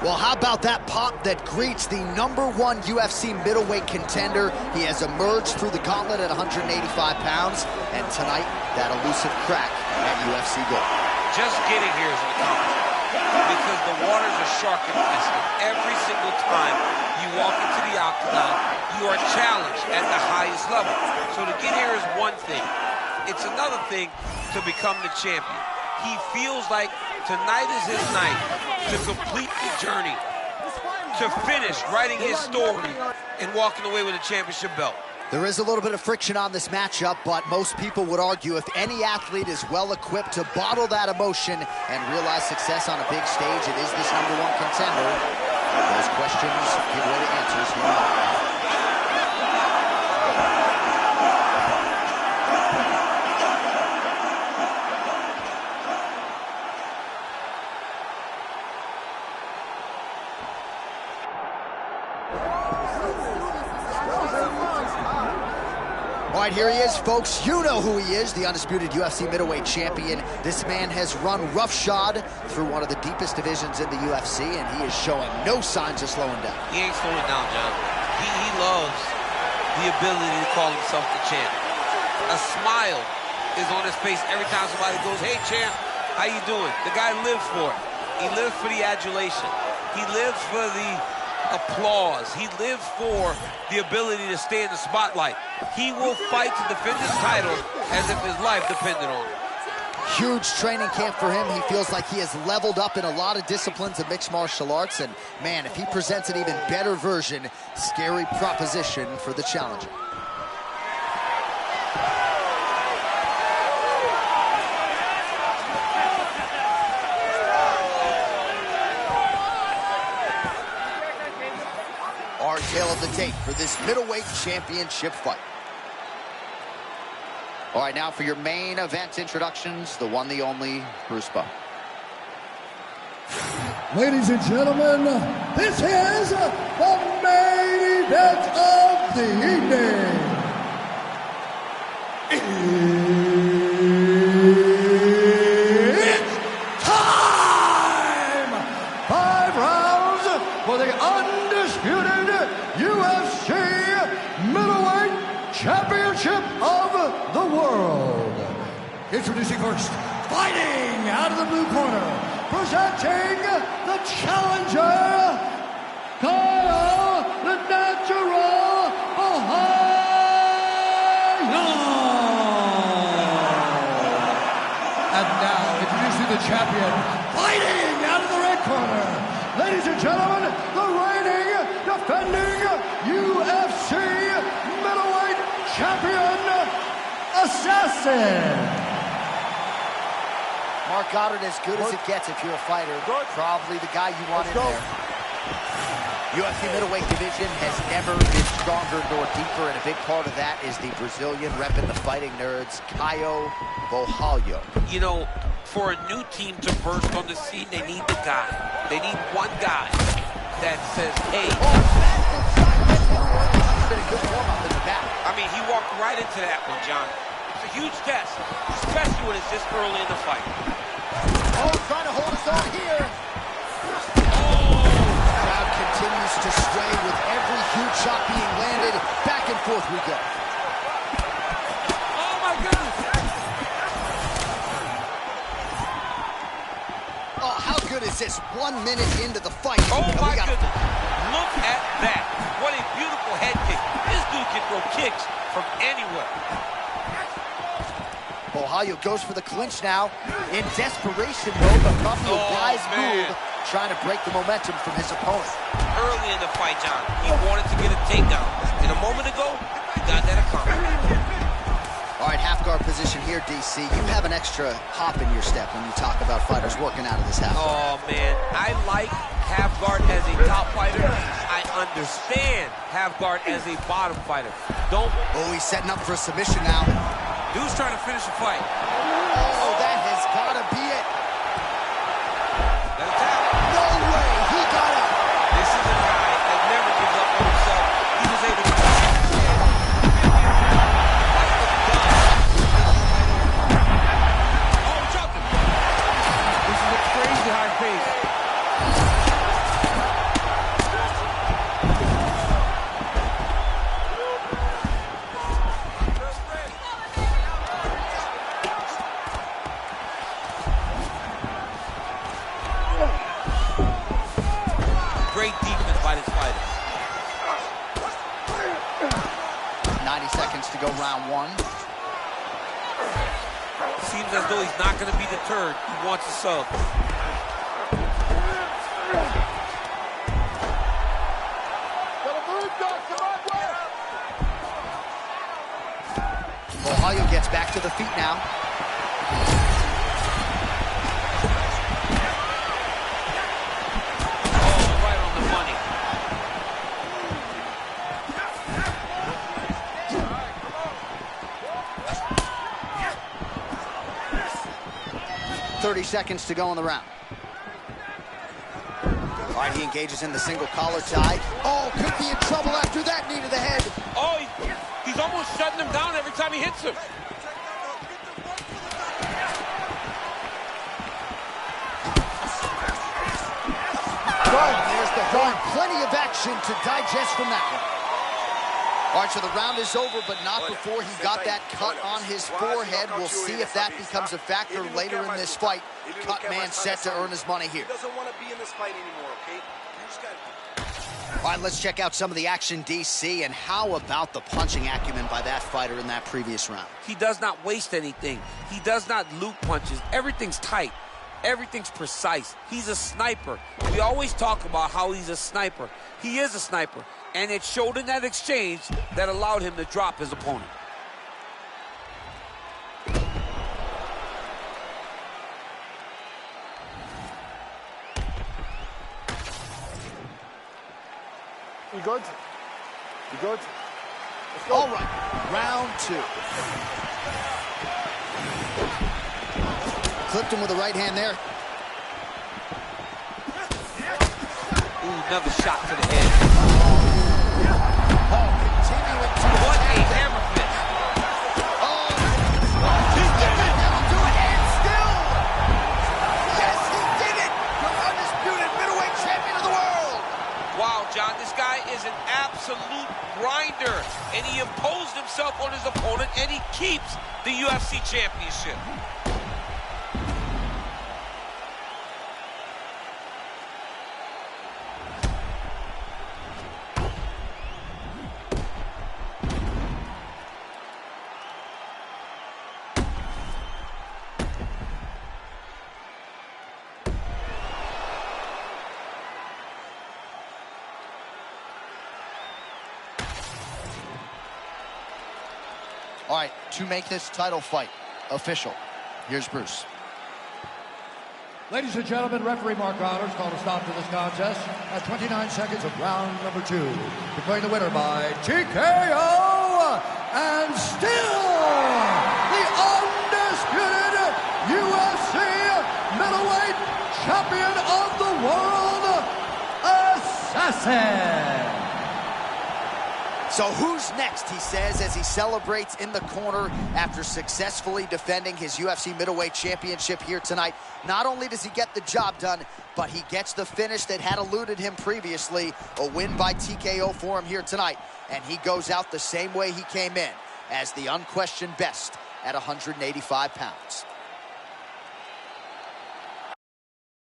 Well, how about that pop that greets the #1 UFC middleweight contender? He has emerged through the gauntlet at 185 pounds, and tonight, that elusive crack at UFC Gold. Just getting here is an accomplishment because the waters are shark infested. Every single time you walk into the octagon, you are challenged at the highest level. So to get here is one thing. It's another thing to become the champion. He feels like tonight is his night to complete the journey, to finish writing his story and walking away with a championship belt. There is a little bit of friction on this matchup, but most people would argue if any athlete is well equipped to bottle that emotion and realize success on a big stage, it is this #1 contender. Those questions give way to answers here. All right, here he is, folks. You know who he is, the undisputed UFC middleweight champion. This man has run roughshod through one of the deepest divisions in the UFC, and he is showing no signs of slowing down. He ain't slowing down, John. He loves the ability to call himself the champ. A smile is on his face every time somebody goes, "Hey, champ, how you doing?" The guy lives for it. He lives for the adulation. He lives for the applause. He lives for the ability to stay in the spotlight. He will fight to defend his title as if his life depended on it. Huge training camp for him. He feels like he has leveled up in a lot of disciplines of mixed martial arts, and man, if he presents an even better version, scary proposition for the challenger. Our tale of the tape for this middleweight championship fight. All right, now for your main event introductions, the one, the only, Bruce Bowe. Ladies and gentlemen, this is the main event of the evening. It's time! 5 rounds for the undisputed UFC middleweight championship of the world. Introducing first, fighting out of the blue corner, presenting the challenger, Caio, the natural Borralho. And now, introducing the champion, fighting out of the red corner, ladies and gentlemen, the reigning, defending UFC middleweight champion, Assassin. Mark Goddard, as good as it gets if you're a fighter. Probably the guy you want in there. UFC middleweight division has never been stronger nor deeper, and a big part of that is the Brazilian repping the fighting nerds, Caio Borralho. You know, for a new team to burst on the scene, they need the guy. They need one guy that says, hey. Been a good warm-up in the back. I mean, he walked right into that one, John. It's a huge test, especially when it's this early in the fight. Oh, trying to hold us on here. Oh! Crowd continues to sway with every huge shot being landed. Back and forth we go. Oh, my goodness. Oh, how good is this? 1 minute into the fight. Oh, my goodness. Look at that. What a beautiful head kick. This dude can throw kicks from anywhere. Borralho goes for the clinch now. In desperation mode, but probably a wise move, trying to break the momentum from his opponent. Early in the fight, John, he wanted to get a takedown. And a moment ago, he got that accomplished. All right, half guard position here, DC. You have an extra hop in your step when you talk about fighters working out of this half guard. Oh, man, I like half guard as a top fighter. I understand half guard as a bottom fighter. Don't. Oh, he's setting up for a submission now. Dude's trying to finish the fight. Oh, that has got to be it. That's a tap. No way, he got up. This is a guy that never gives up on himself. He was able to. Oh, he dropped him. This is a crazy high pace. 90 seconds to go, round one. Seems as though he's not going to be deterred. He wants a sub. Borralho gets back to the feet now. Oh, right on the money. 30 seconds to go in the round. All right, he engages in the single collar tie. Oh, could be in trouble after that knee to the head. Oh, he's almost shutting him down every time he hits him. There's the horn. Plenty of action to digest from that one. All right, so the round is over, but not before he got that cut on his forehead. We'll see if that becomes a factor later in this fight. Cut man set to earn his money here. He doesn't want to be in this fight anymore, okay? You just got... All right, let's check out some of the action, DC, and how about the punching acumen by that fighter in that previous round? He does not waste anything. He does not loop punches. Everything's tight. Everything's precise. He's a sniper. We always talk about how he's a sniper. He is a sniper. And it showed in that exchange that allowed him to drop his opponent. You good? You good? Let's go. All right, round two. Clipped him with the right hand there. Ooh, another shot to the head. Continuing to What a attack. hammer fist. Oh, he did it! That'll do it, and still! Yes, he did it! The undisputed middleweight champion of the world! Wow, John, this guy is an absolute grinder. And he imposed himself on his opponent, and he keeps the UFC championship. All right, to make this title fight official, here's Bruce. Ladies and gentlemen, referee Mark Honors called a stop to this contest at 29 seconds of round number 2. Declaring the winner by TKO, and still the undisputed UFC middleweight champion of the world, Assassin. So who's next, he says, as he celebrates in the corner after successfully defending his UFC middleweight championship here tonight. Not only does he get the job done, but he gets the finish that had eluded him previously, a win by TKO for him here tonight. And he goes out the same way he came in, as the unquestioned best at 185 pounds.